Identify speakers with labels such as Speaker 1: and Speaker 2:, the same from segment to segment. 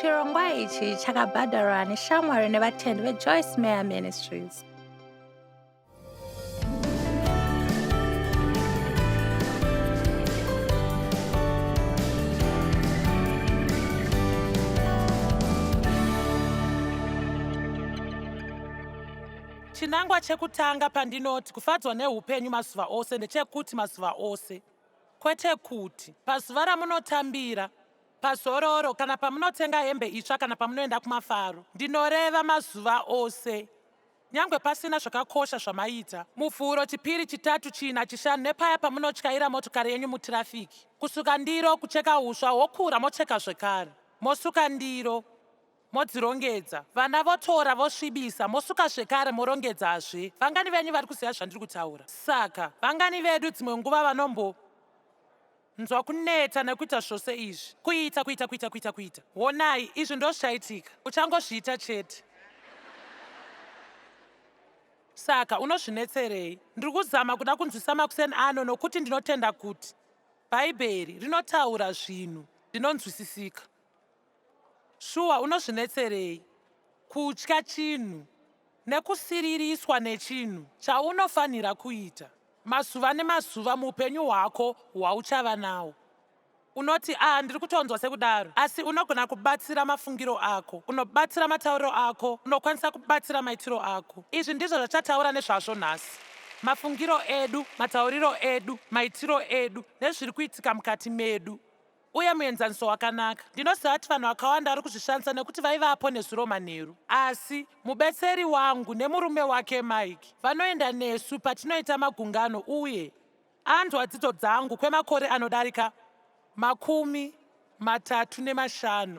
Speaker 1: Chirongwa ichi chakabhadharwa neshamwari nevatendi veJoyce Meyer Ministries.
Speaker 2: Chinangwa chekutanga pandinoti kufadzwa neupenyu mazuva ose ndechekuti mazuva ose kwete kuti pazuva ramunotambira pazororo kana pamunotenga hembe itsva kana pamunoenda kumafaro. Ndinoreva mazuva ose nyangwe pasina zvakakosha zvamaita. Mufuro, chipiri, chitatu, china, chishanu nepaya pamunotyaira motokari yenyu mutirafiki. Kusuka ndiro, kucheka uswa, wokura mocheka zvekare. Mosuka ndiro modzirongedza, vana votora vosvibisa, mosuka zvekare morongedzazve. Vangani venyu vari kuziva zvandiri kutaura. Saka vangani vedu dzimwe nguva vanombonzwa kuneta nekuita zvose izvi. Kuita. Honai, izvi ndozvaitika. Uchangozviita chete. Saka unozvinetserei? Ndiri kuzama kuda kunzwisa makuseni ano nokuti ndinotenda kuti Bhaibheri rinotaura zvinhu zvinonzwisisika. Shuwa, unozvinetserei? Kutya chinhu nekusiririswa nechinhu chaunofanira kuita mazuva nemazuva muupenyu hwako hwauchava nawo. Unoti ndiri kutonzwa sekudaro, asi unogona kubatsira mafungiro ako, unobatsira matauriro ako, unokwanisa kubatsira maitiro ako. Izvi ndizvo zvachataura nezvazvo nhasi. Mafungiro edu, matauriro edu, maitiro edu nezviri kuitika mukati medu uye muenzaniso wakanaka. Ndinoziva kuti vanhu vakawanda vari kuzvishandisa nekuti vaivapo nezuro manheru, asi mubetseri wangu nemurume wake Mike vanoenda nesu patinoita magungano uye anzwa dzidzo dzangu kwemakore anodarika 35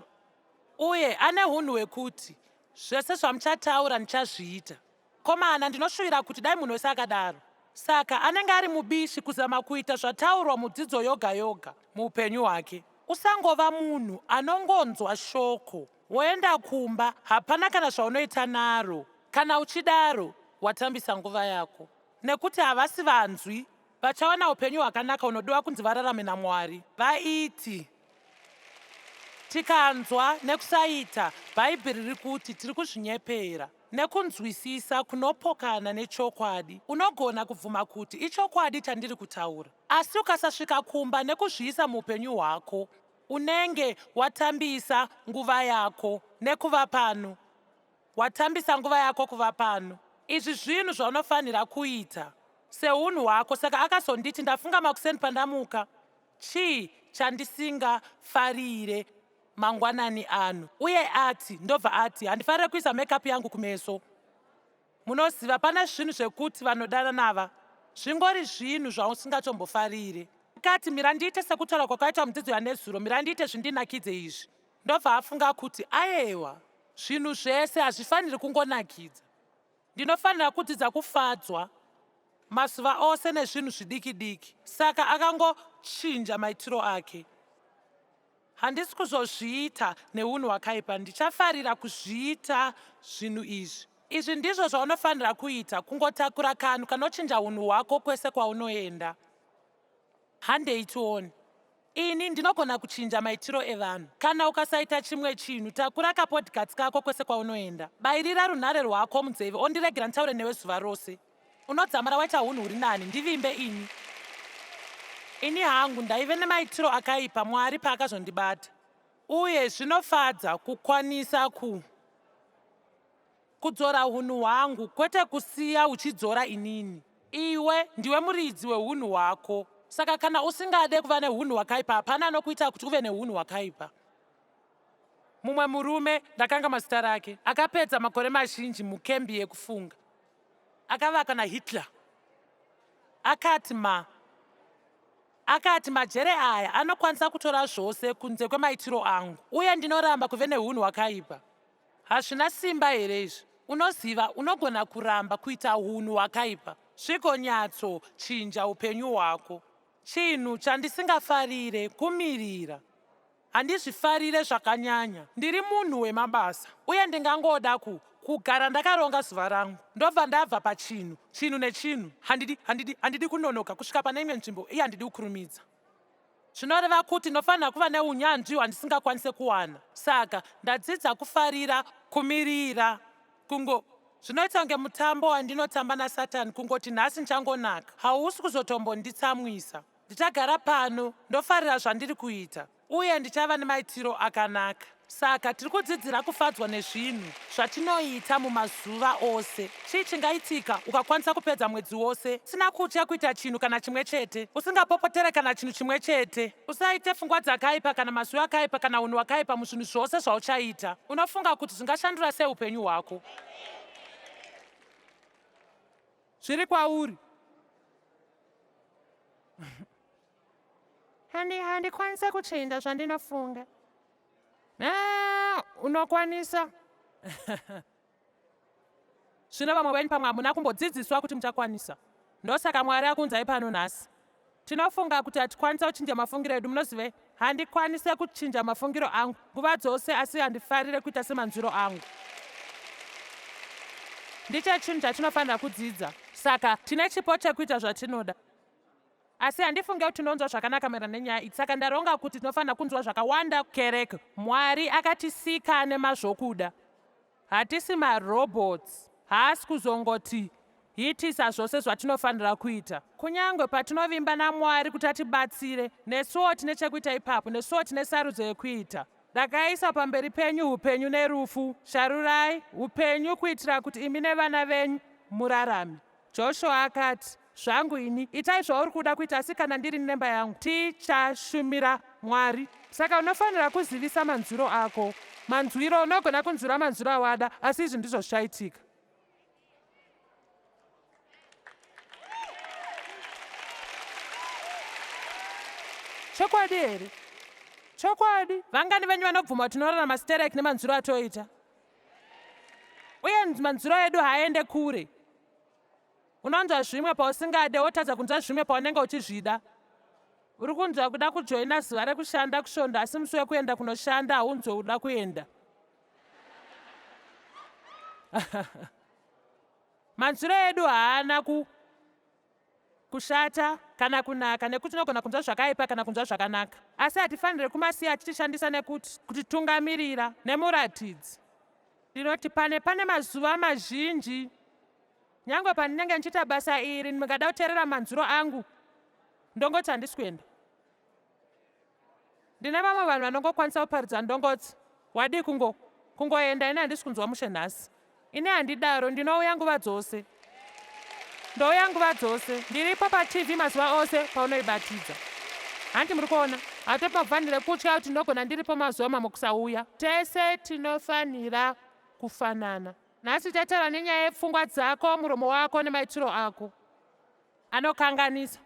Speaker 2: uye ane unhu hwekuti zvese zvamuchataura ndichazviita. Komana, ndinoshuvira kuti dai munhu wese akadaro. Saka anenge ari mubishi kuzama kuita zvataurwa mudzidzo yoga yoga muupenyu hwake. Usangova munhu anongonzwa shoko woenda kumba hapana kana zvaunoita naro. Kana uchidaro watambisa nguva yako, nekuti havasi vanzwi vachawana upenyu hwakanaka unodiwa kunzi vararame naMwari. Vaiti tikanzwa nekusaita, Bhaibheri riri kuti tiri kuzvinyepera. Nekunzwisisa kunopokana nechokwadi, unogona kubvuma kuti ichokwadi chandiri kutaura. Asi ukasasvika kumba nekuzviisa muupenyu hwako, unenge watambisa nguva yako nekuva pano. Watambisa nguva yako kuva pano. Izvi zvinhu zvaunofanira kuita seunhu hwako. Saka akazonditi, ndafunga makuseni pandamuka, chii chandisingafarire mangwanani ano? Uye ndobva ati handifarire kuisa makeup yangu kumeso. Munoziva pana zvinhu zvekuti vanodana nava zvingori zvinhu zvausingatombofarire. Akati mira ndiite sekutaura kwakaita mudzidzo yanezuro, mira ndiite zvindinakidze izvi. Ndobva afunga kuti ayewa, zvinhu zvese hazvifaniri kungonakidza. Ndinofanira kudzidza kufadzwa mazuva ose nezvinhu zvidiki diki. Saka akangochinja maitiro ake. Handisi kuzozviita neunhu hwakaipa, ndichafarira kuzviita zvinhu izvi. Izvi ndizvo zvaunofanira kuita, kungotakura kanhu kanochinja unhu hwako kwese kwaunoenda. Handei tione. Ini ndinogona kuchinja maitiro evanhu. Kana ukasaita chimwe chinhu, takura kapodcast kako kwese kwaunoenda. Bayirira runhare rwako munzeve, ondiregera nditaure newe zuva rose. Unodzamara waita unhu huri nani, ndivimbe ini. Ini hangu ndaive nemaitiro akaipa Mwari paakazondibata. Uye zvinofadza kukwanisa kudzora unhu hwangu, kwete kusiya uchidzora inini. Iwe ndiwe muridzi weunhu hwako. Saka kana usingade kuva neunhu hwakaipa, hapana anokuita kuti uve neunhu hwakaipa. Mumwe murume, ndakanga mazita rake, akapedza makore mazhinji mukembi yekufunga. Akavaka naHitler. Akati majere aya anokwanisa kutora zvose kunze kwemaitiro angu, uye ndinoramba kuve neunhu hwakaipa. Hazvina simba here izvi? Unoziva, unogona kuramba kuita unhu hwakaipa zvigonyatso chinja upenyu hwako. Chinhu chandisingafarire kumirira. Handizvifarire zvakanyanya. Ndiri munhu wemabasa uye ndingangoda kugara ndakaronga zuva rangu. Ndobva ndabva pachinhu nechinhu. Handidi kunonoka kusvika pane imwe nzvimbo, handidi kukurumidza. zvinoreva kuti ndinofanira kuva neunyanzvi hwandisingakwanise kuwana. Saka ndadzidza kufarira, kumirira, zvinoita kunge mutambo wandinotamba naSatani, kungoti nhasi nchangonaka, hausi kuzotombonditsamwisa. Ndichagara pano ndofarira zvandiri kuita, uye ndichava nemaitiro akanaka. Saka tiri kudzidzira kufadzwa nezvinhu zvatinoita mumazuva ose. Chii chingaitika ukakwanisa kupedza mwedzi wose sina kutya kuita chinhu kana chimwe chete, usingapopotere kana chinhu chimwe chete, usaite pfungwa dzakaipa kana mazuva akaipa kana unhu wakaipa muzvinhu zvose zvauchaita? Unofunga kuti zvingashandura sei upenyu hwako? Zviri kwauri.
Speaker 3: handikwanise kuchinja zvandinofunga. Unokwanisa.
Speaker 2: Zvino vamwe venyu pamwe hamuna kumbodzidziswa kuti muchakwanisa. Ndosaka Mwari akunzai pano nhasi. Tinofunga kuti hatikwanisa kuchinja mafungiro edu. Munozive, handikwanise kuchinja mafungiro angu nguva dzose, asi handifarire kuita semanzwiro angu. Ndicho chinhu chatinofanira kudzidza. Saka tine chipo chekuita zvatinoda, asi handifunge kuti tinonzwa zvakanaka maererano nenyaya idzi. Saka ndaronga kuti tinofanira kunzwa zvakawanda kukereke. Mwari akatisika nemazvokuda. Hatisi marobots. Haasi kuzongoti hitisa zvose zvatinofanira kuita. Kunyange patinovimba naMwari kuti atibatsire, nesuwo tine chekuita ipapo, nesuwo tine sarudzo yekuita. Ndakaisa pamberi penyu upenyu nerufu. Sharurai upenyu kuitira kuti imi nevana venyu murarame. Joshua akati, zvangu ini, itai zvauri kuda kuita, asi kana ndiri nemba yangu tichashumira Mwari. Saka unofanira kuzivisa manzwiro ako. Manzwiro, unogona kunzwira manzwiro awada, asi izvi ndizvo zvichaitika. Chokwadi here? Chokwadi. Vangani venyu vanobvuma tinorarama sitereki nemanzwiro atoita? Uye manzwiro edu haaende kure. Unonzwa zvimwe pausingade, wotadza kunzwa zvimwe paunenge uchizvida. Uri kunzwa kuda kujoina zuva rekushanda kuShona, asi musi wekuenda kunoshanda haunzwe uda kuenda. Manzwiro edu haana kushata kana kunaka, nekuti tinogona kunzwa zvakaipa kana kunzwa zvakanaka, asi hatifaniri kumasiya tichishandisa nekuti kutitungamirira nemuratidzi. Ndinoti pane mazuva mazhinji, nyangwe pandinenge ndichiita basa iri, ndingada kuteerera manzwiro angu, ndongoti handisi kuenda. Ndine vamwe vanhu vanongokwanisa kuparidza ndongoti, wadi kungoenda, ine handisi kunzwa mushe nhasi. Ine handidaro, ndinouya nguva dzose. Ndouya nguva dzose. Ndiripo paTV mazuva ose paunoibatidza. Handi muri kuona? Hatipo mafanire kutya kuti ndinogona ndiripo mazuva mamwe kusauya. Tese tinofanira kufanana. Nhasi taitaura nenyaya yepfungwa dzako, muromo wako nemaitiro ako anokanganisa,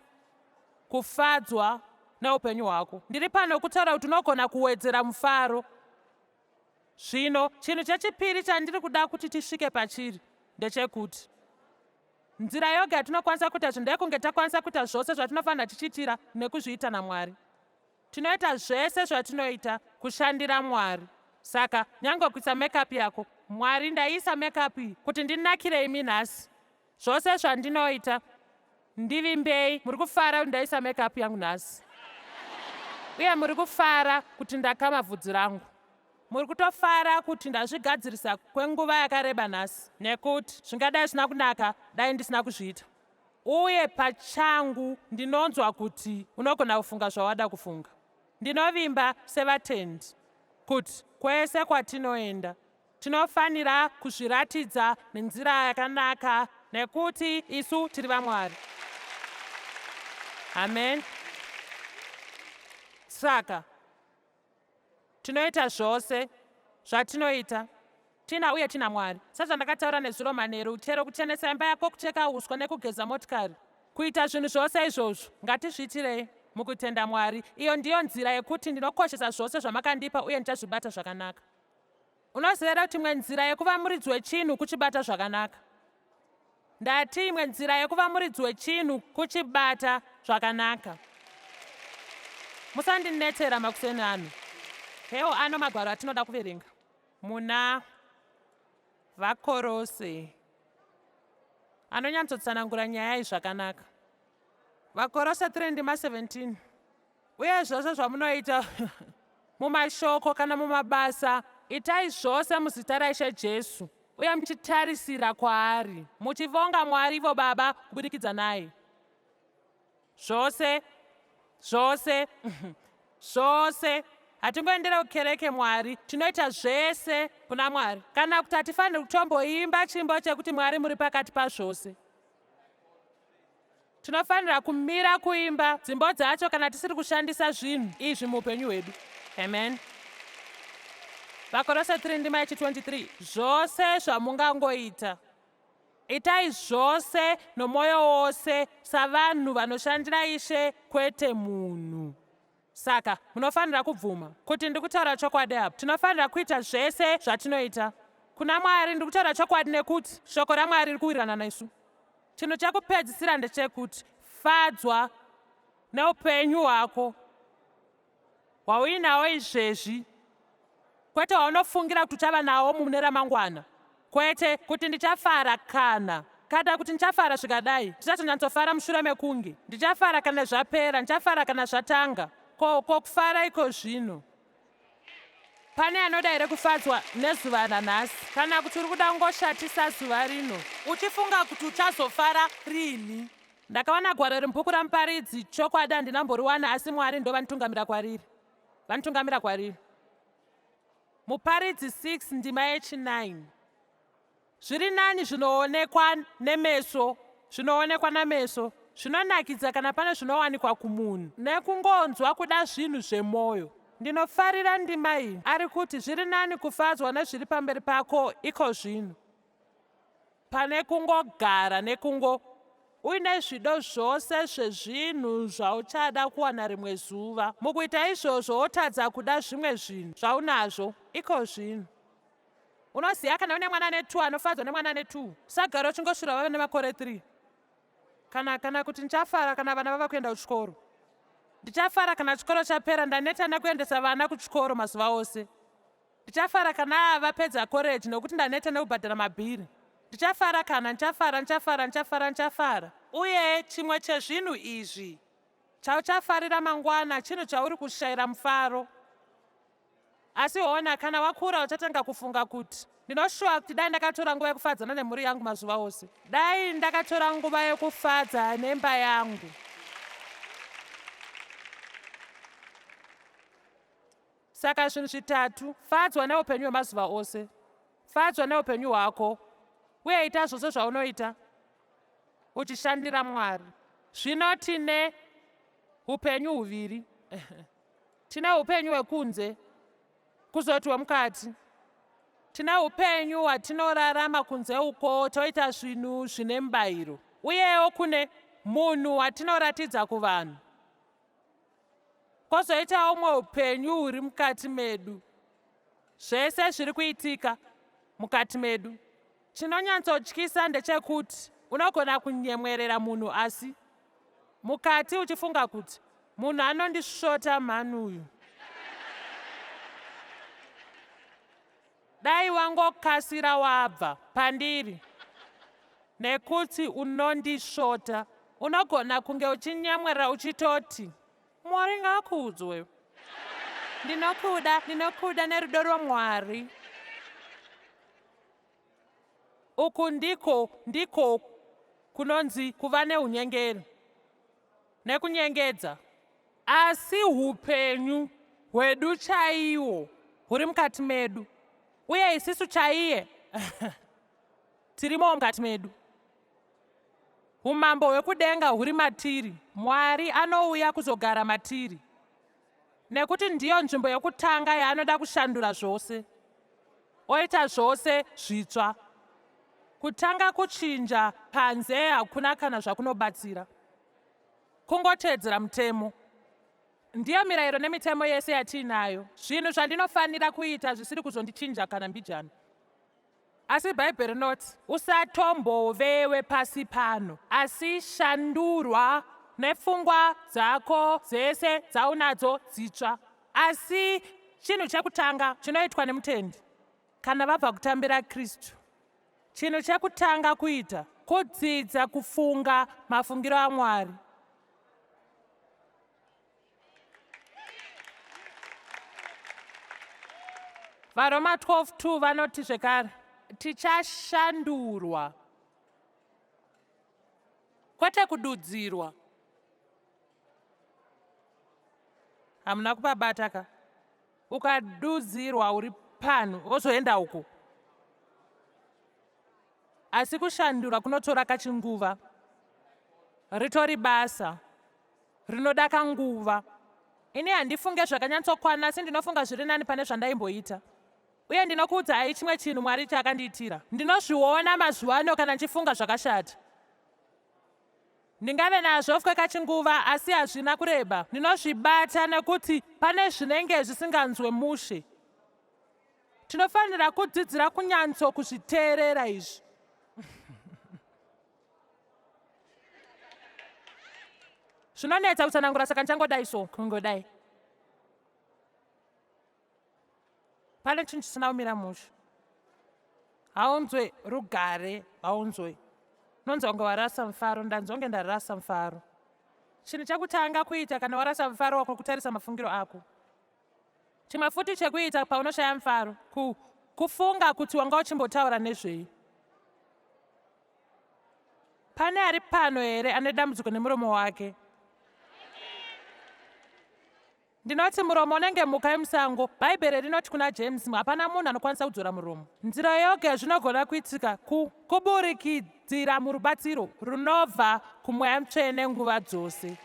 Speaker 2: kufadzwa neupenyu hwako. Ndiri pano kutaura kuti unogona kuwedzera mufaro. Zvino chinhu chechipiri chandiri kuda kuti tisvike pachiri ndechekuti nzira yoga yatinokwanisa kuita zvinhu ndekunge takwanisa kuita zvose zvatinofanira tichiitira nekuzviita naMwari. Tinoita zvese zvatinoita kushandira Mwari. Saka nyangwe kuisa makeup yako, Mwari, ndaisa makeup iyi kuti ndinakire imi nhasi. Zvose zvandinoita ndivimbei. Muri kufara kuti ndaisa makeup yangu nhasi, uye muri kufara kuti ndakama vhudzi rangu. Muri kutofara kuti ndazvigadzirisa kwenguva yakareba nhasi, nekuti zvingadai zvisina kunaka dai ndisina kuzviita. Uye pachangu ndinonzwa kuti unogona kufunga zvawada kufunga. Ndinovimba sevatendi kuti kwese kwatinoenda tinofanira kuzviratidza nenzira yakanaka, nekuti isu tiri vaMwari. Amen. Saka tinoita zvose zvatinoita uye tina Mwari. Sezvandakataura nezuro manheru, chero kuchenesa imba yako, kucheka uswa nekugeza motikari, kuita zvinhu zvose izvozvo ngatizviitirei mukutenda Mwari. Iyo ndiyo nzira yekuti ndinokoshesa zvose zvamakandipa uye ndichazvibata zvakanaka. Unoziva kuti imwe nzira yekuva muridzi wechinhu kuchibata zvakanaka. Ndati imwe nzira yekuva muridzi wechinhu kuchibata zvakanaka. Musandinetera makuseni anhu. Hewo ano magwaro atinoda kuverenga muna Vakorose anonyatsotsanangura nyaya iyi zvakanaka. Vakorose 3:17. uye zvose zvamunoita mumashoko kana mumabasa, itai zvose muzita raIshe Jesu uye muchitarisira kwaari, muchivonga Mwari ivo Baba kubudikidza naye. Zvose zvose hatingoendera kukereke Mwari, tinoita zvese kuna Mwari. Kana kuti hatifaniri kutomboimba chimbo chekuti Mwari muri pakati pazvose. Tinofanira kumira kuimba dzimbo dzacho kana tisiri kushandisa zvinhu izvi muupenyu hwedu. Amen. Vakorose 3:23. Zvose zvamungangoita, itai zvose nomwoyo wose savanhu vanoshandira Ishe kwete munhu. Saka munofanira kubvuma kuti ndikutaura chokwadi apa. Tinofanira kuita zvese zvatinoita kuna Mwari. Ndikutaura chokwadi nekuti shoko raMwari riri kuwirirana nesu. Chinhu chekupedzisira ndechekuti fadzwa neupenyu hwako hwauinawo izvezvi, kwete hwaunofungira kuti uchava nawo mune ramangwana. Kwete kuti ndichafara kana kuti ndichafara zvikadai, ndichatonyatsotsofara mushure mekunge, ndichafara kana zvapera, ndichafara kana zvatanga. Ko kufara iko zvino, pane anoda here kufadzwa nezuva ranhasi, kana kuti uri kuda kungoshatisa zuva rino uchifunga kuti uchazofara rini? Ndakawana gwaro riri mubhuku raMuparidzi, chokwadi handinamboriwana, asi Mwari ndo vanitungamira kwariri. Muparidzi 6:9. Zviri nani zvinoonekwa nameso, zvinonakidza kana pane zvinowanikwa kumunhu, nekungonzwa kuda zvinhu zvemwoyo. Ndinofarira ndima iyi ari kuti zviri nani kufadzwa nezviri pamberi pako iko zvino, pane kungogara uine zvido zvose zvezvinhu zvauchada kuwana rimwe zuva. Mukuita izvozvo wotadza kuda zvimwe zvinhu zvaunazvo iko zvino. Unoziva kana une mwana ne2 anofadzwa nemwana ne2, sagara uchingosvira vave nemakore 3. Kana kuti ndichafara kana vana vava kuenda kuchikoro. Ndichafara kana chikoro chapera, ndaneta nekuendesa vana kuchikoro mazuva ose. Ndichafara kana vapedza koreji nokuti ndaneta nekubhadhara mabhiri. Ndichafara. Uye chimwe chezvinhu izvi chauchafarira mangwana chinhu chauri kushayira mufaro. Asi ona, kana wakura uchatanga kufunga kuti ndinoshuva kuti dai ndakatora nguva yekufadzana nemhuri yangu mazuva ose, dai ndakatora nguva yekufadza nemba yangu. Saka zvinhu zvitatu: fadzwa neupenyu hwemazuva ose, fadzwa neupenyu hwako, uye ita zvose zvaunoita uchishandira Mwari. Zvino tine upenyu huviri. Tine upenyu hwekunze kuzoti hwemukati. Tine upenyu hwatinorarama kunze uko toita zvinhu zvine mubayiro, uyewo kune munhu watinoratidza kuvanhu. Kozoitawo umwe upenyu huri mukati medu. Zvese zviri kuitika mukati medu. Chinonyatsotyisa ndechekuti unogona kunyemwerera munhu asi mukati uchifunga kuti munhu anondisvota mhanu uyu. Dai wangokasira wabva pandiri nekuti unondisvota, unogona kunge uchinyemwerera uchitoti Mwari ngaakudzwe, ndinokuda nerudo rwaMwari. Uku ndiko kunonzi kuva neunyengeri nekunyengedza. Asi upenyu hwedu chaiwo huri mukati medu, uye isisu chaiye tirimo mukati medu. Umambo hwekudenga huri matiri. Mwari anouya kuzogara matiri, nekuti ndiyo nzvimbo yokutanga yaanoda kushandura zvose, oita zvose zvitsva. Kutanga kuchinja panze hakuna kana zvakunobatsira. Kungoteedzera mutemo. Ndiyo mirayiro nemitemo yese yatiinayo. Zvinhu zvandinofanira kuita zvisiri kuzondichinja kana mbijana. Asi Bhaibheri rinoti usatombovewe pasi pano, asi shandurwa nepfungwa dzako dzese dzaunadzo dzitsva. Asi chinhu chekutanga chinoitwa nemutendi kana vabva kutambira Kristu, chinhu chekutanga kuita kudzidza kufunga mafungiro aMwari. Varoma 12:2 vanoti zvekare, tichashandurwa, kwete kududzirwa. Hamuna kupabata ka? Ukadudzirwa uri pano wozoenda uko. Asi kushandurwa kunotora kachinguva, ritori basa rinoda kanguva. Ini handifunge zvakanyatsokwana, asi ndinofunga zviri nani pane zvandaimboita. Uye ndinokuudzai chimwe chinhu Mwari chakandiitira. Ndinozviona mazuva ano kana ndichifunga zvakashata. Ndingave nazvo kwekachinguva asi hazvina kureba. Ndinozvibata nekuti pane zvinenge zvisinganzwe mushe. Tinofanira kudzidzira kunyatso kuzviteerera izvi. Zvinonetsa kutsanangura, saka ndichangodai so kungodai. Pane chinhu chisina kumira mushe. Haunzwe rugare, haunzwe. Nonzi wange warasa mufaro, ndanzonge ndarasa mufaro. Chinhu chekutanga kuita kana warasa mufaro wako kutarisa mafungiro ako. Chimwe futi chekuita paunoshaya mufaro, kufunga kuti wanga uchimbotaura nezvei. Pane ari pano here ane dambudziko nemuromo wake? Ndinoti muromo unenge mhuka yemusango. Bhaibheri rinoti kuna James, hapana munhu anokwanisa kudzora muromo. Nzira yoga zvinogona kuitika kuburikidzira murubatsiro runobva kumweya mutsvene nguva dzose.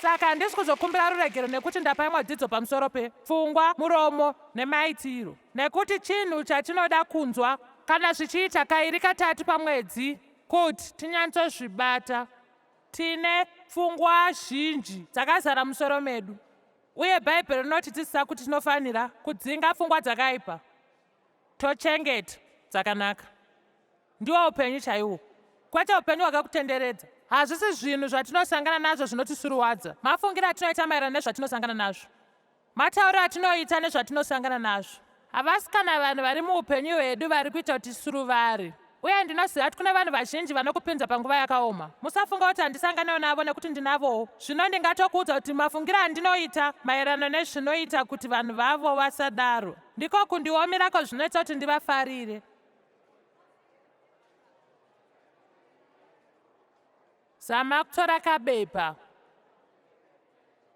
Speaker 2: Saka handisi kuzokumbira ruregero nekuti ndapaimwa dzidzo pamusoro pepfungwa, muromo neMaitiro. Nekuti chinhu chatinoda kunzwa kana zvichiita kairi katatu pamwedzi kuti tinyatsozvibata. Tine pfungwa zhinji dzakazara musoro medu. Uye Bhaibheri rinotidzidzisa kuti tinofanira kudzinga pfungwa dzakaipa, tochengeta dzakanaka. Ndiwo upenyu chaihwo, kwete upenyu hwakakutenderedza. Hazvisi zvinhu zvatinosangana nazvo zvinotisuruvadza. Mafungiro atinoita maererano nezvatinosangana nazvo, matauro atinoita nezvatinosangana nazvo. Havasi kana vanhu vari muupenyu hwedu vari kuita kuti tisuruvare. Uye ndinoziva kuti kune vanhu vazhinji vanokupinza panguva yakaoma. Musafunga kuti handisanganewo navo nekuti ndinavowo. Zvino ndingatokuudza kuti mafungiro andinoita maererano nezvinoita kuti vanhu vavo vasadaro, ndiko kundiomirako zvinoita kuti ndivafarire. Zama kutora kabepa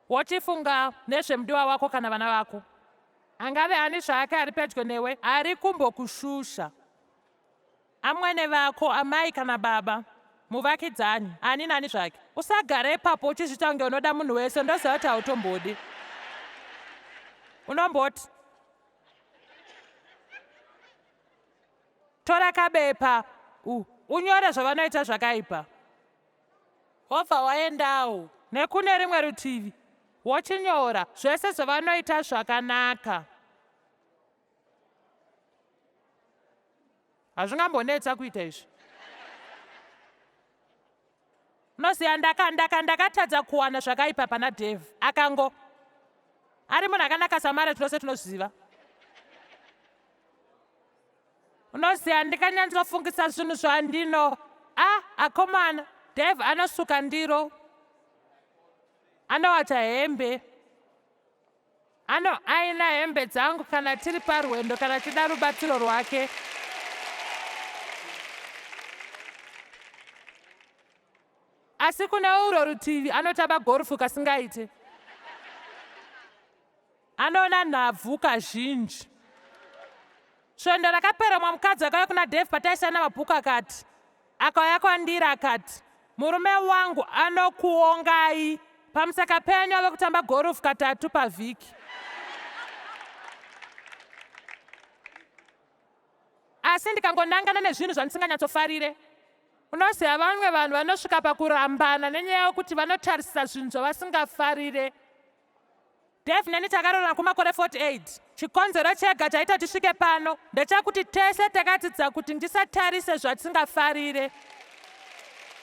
Speaker 2: wochifunga nezvemudiwa wako kana vana vako. Angave ani zvake ari pedyo newe, ari kumbokushusha. Amwene vako, amai kana baba, muvakidzani, ani nani zvake. Usagare ipapo uchizvita kunge unoda munhu wese, ndoziva kuti hautombodi. Unomboti. Tora kabepa, unyore zvavanoita zvakaipa. Wobva waendawo nekune rimwe rutivi, wochinyora zvese zvavanoita zvakanaka. Hazvingambonetsa kuita izvi. Unoziva ndakatadza kuwana zvakaipa pana Dave. Akango ari munhu akanaka samare tinose tinoziva. Unoziva ndikanyatsofungisisa zvinhu zvandino. Akomana, Dave anosuka ndiro, anowacha hembe, aina hembe dzangu kana tiri parwendo kana chida rubatsiro rwake. Asi kune uro rutivi anotamba gorufu kasingaite. Anoona nhabvu kazhinji. Svondo rakapera mukadzi akauya kuna Dave pataisana mabhuku akati, akauya kwandiri akati, murume wangu anokuongai pamusaka penyu ave kutamba gorufu katatu pavhiki. Asi ndikangonangana nezvinhu zvandisinganyatsofarire. Unoziva vamwe vanhu vanosvika pakurambana nenyaya yokuti vanotarisisa zvinhu zvavasingafarire. Dave neni takarorana kumakore 48. Chikonzero chega chaita tisvike pano ndechekuti tese takadzidza kuti ndisatarise zvatisingafarire.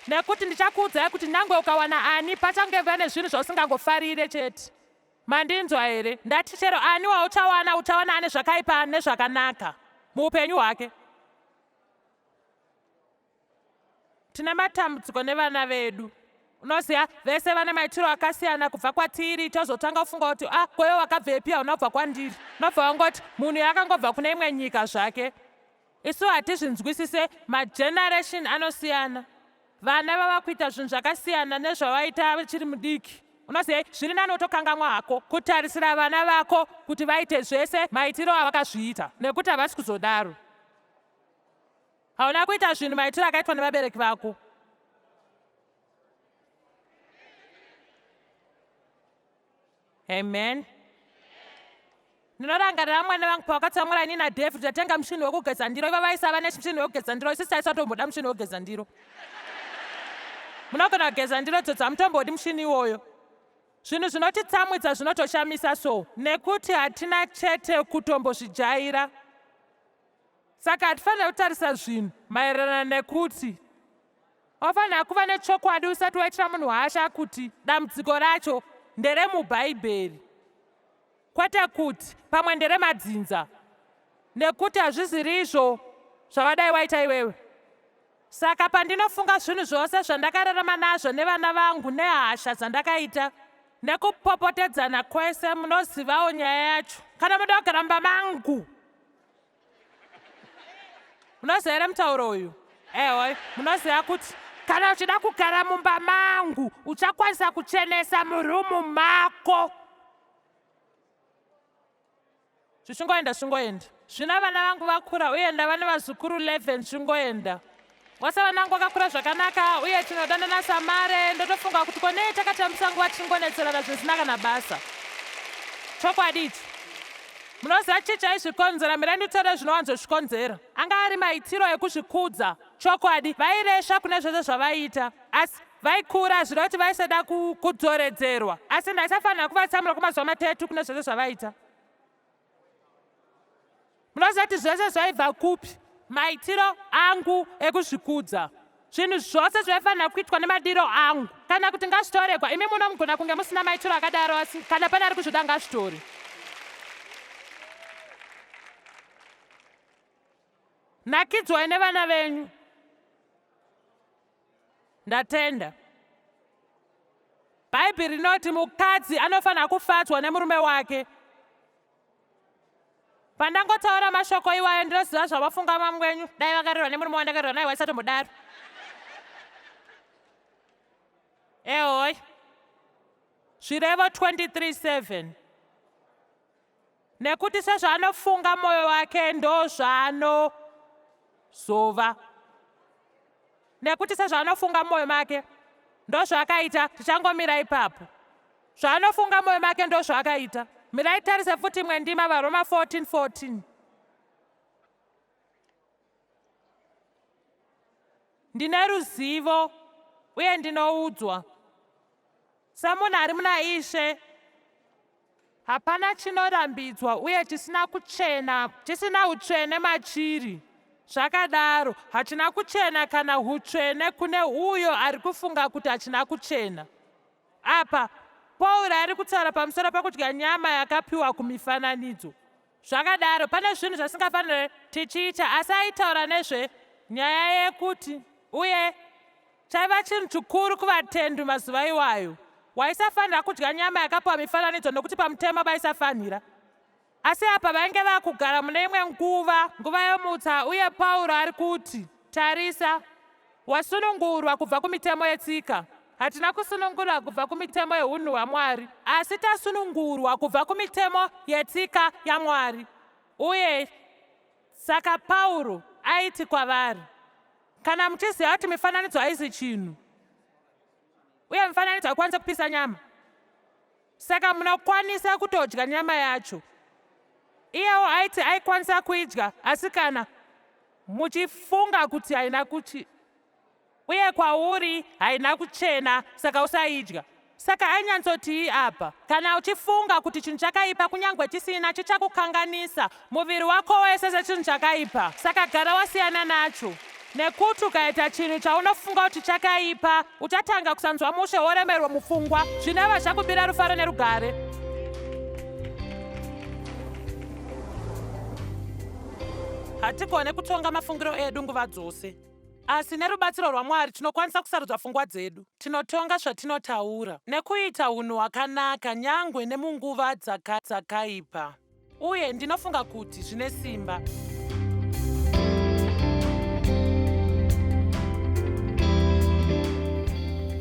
Speaker 2: Nekuti ndichakuudzai kuti nyangwe ukawana ani pachangeva nezvinhu zvausingangofarire chete. Mandinzwa here? Ndati chero ani uchawana ane zvakaipa nezvakanaka muupenyu hwake. Tine matambudziko nevana vedu. unoziva vese vane maitiro akasiyana kubva kwatiri. Tozotanga kufunga kuti kwewe wakabvepi unobva kwandiri. Unobva wangoti munhu akangobva kune imwe nyika zvake. Isu hatizvinzwisise. Mageneration anosiyana. Vana vava kuita zvinhu zvakasiyana nezvavaita vachiri mudiki. Unoziva zviri nani utokanganwa hako kutarisira vana vako kuti vaite zvese maitiro avakazviita, nekuti havasi kuzodaro. Hauna kuita zvinhu maitiro akaitwa nevabereki vako. Amen. Ndinorangarira mwana vangu pavakatsamura ini naDavid tatenga muchini wekugeza ndiro. Ivo vaisava nemuchini wekugeza ndiro, isusu taisatomboda muchini wekugeza ndiro. Munogona kugeza ndiro dzodzi hamutombodi muchini iwoyo. Zvinhu zvinotitsamwidza zvinotoshamisa so, nekuti hatina chete kutombozvijaira. Saka hatifanira kutarisa zvinhu maererano nekuti wafanira kuva nechokwadi usati waitira munhu hasha kuti dambudziko racho nderemubhaibheri, kwete kuti pamwe nderemadzinza, nekuti hazviziri izvo zvavadai waita iwewe. Saka pandinofunga zvinhu zvose zvandakararama nazvo nevana vangu nehasha dzandakaita nekupopotedzana kwese, munozivawo nyaya yacho. Kana muda kugara mumba mangu, munoziva here mutauro uyu? Ewe, munoziva kuti kana uchida kugara mumba mangu uchakwanisa kuchenesa murumu mako. Zvichingoenda zvingoenda. Zvino vana vangu vakura uye ndava nevazukuru 11 zvingoenda. Wase vana vangu vakakura zvakanaka uye tinodanana samare. Ndotofunga kuti konei takatambisa nguva tichingonetserana zvisina kana basa. Chokwadi ichi munoziva chii chaizvikonzera? Mirai nditaure zvinowanzozvikonzera. Anga ari maitiro ekuzvikudza. Chokwadi vairesha kune zvose zvavaiita, asi vaikura zviri kuti vaisada kudzoredzerwa, asi ndaisafanira kuvatsamura kwamazuva matetu kune zvose zvavaita. Munoziva kuti zvose zvaibva kupi? Maitiro angu ekuzvikudza. Zvinhu zvose zvaifanira kuitwa nemadiro angu. Kana kuti ngazvitoregwa, imi munomugona kunge musina maitiro akadaro, asi kana pane ari kuzvida ngazvitore. Nakidzwai nevana venyu. Ndatenda. Bhaibheri rinoti mukadzi anofanira kufadzwa nemurume wake. Pandangotaura mashoko iwayo ndinoziva zvavafunga mamwe wenyu. Dai vakarerwa nemurume wandakarerwa naye waisatombodaro. Ehoi. Zvirevo 23:7. Nekuti sezvaanofunga mwoyo wake ndozvaanozova. Nekuti sezvaanofunga mwoyo make ndozvaakaita. Tichangomira ipapo. Zvaanofunga mwoyo make ndozvaakaita. Mirai tarise futi imwe ndima, vaRoma 14:14. Ndine ruzivo uye ndinoudzwa. Samunhu ari muna Ishe, hapana chinorambidzwa uye chisina kuchena, chisina utsvene machiri. Zvakadaro hachina kuchena kana utsvene kune uyo ari kufunga kuti hachina kuchena. Apa Pauro ari kutaura pamusoro pekudya nyama yakapiwa kumifananidzo. Zvakadaro pane zvinhu zvasingafaniri tichiita, asi aitaura nezve nyaya yekuti uye chaiva chinhu chikuru kuvatendi mazuva iwayo. Waisafanira kudya nyama yakapiwa mifananidzo nokuti pamutemo vaisafanira. Asi apa vainge vakugara mune imwe nguva yomutsa, uye Pauro ari kuti tarisa, wasunungurwa kubva kumitemo yetsika. Hatina kusunungurwa kubva kumitemo yeunhu hwaMwari, asi tasunungurwa kubva kumitemo yetsika yaMwari. Uye saka Pauro aiti kwavari, kana muchiziva kuti mifananidzo haisi chinhu, uye mifananidzo haikwanisi kupisa nyama, saka munokwanisa kutodya nyama yacho. Iyewo aiti aikwanisa kuidya, asi kana muchifunga kuti haina kuchi, uye kwauri haina kuchena, saka usaidya. Saka ainyanzoti apa, kana uchifunga kuti chinhu chakaipa kunyange chisina chichakukanganisa muviri wako wese sechinhu chakaipa, saka gara wasiyana nacho. Nekuti ukaita chinhu chaunofunga kuti chakaipa, uchatanga kusanzwa mushe woremerwa mupfungwa, zvinova zvakubira rufaro nerugare. Hatigone kutonga mafungiro edu nguva dzose. asi nerubatsiro rwaMwari tinokwanisa kusarudza pfungwa dzedu, tinotonga zvatinotaura nekuita unhu hwakanaka nyangwe nemunguva dzakaipa. Uye ndinofunga kuti zvine simba.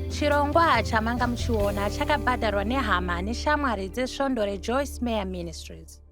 Speaker 1: Chirongwa chamanga muchiona chakabhadharwa nehama neshamwari dzesvondo reJoyce Meyer Ministries.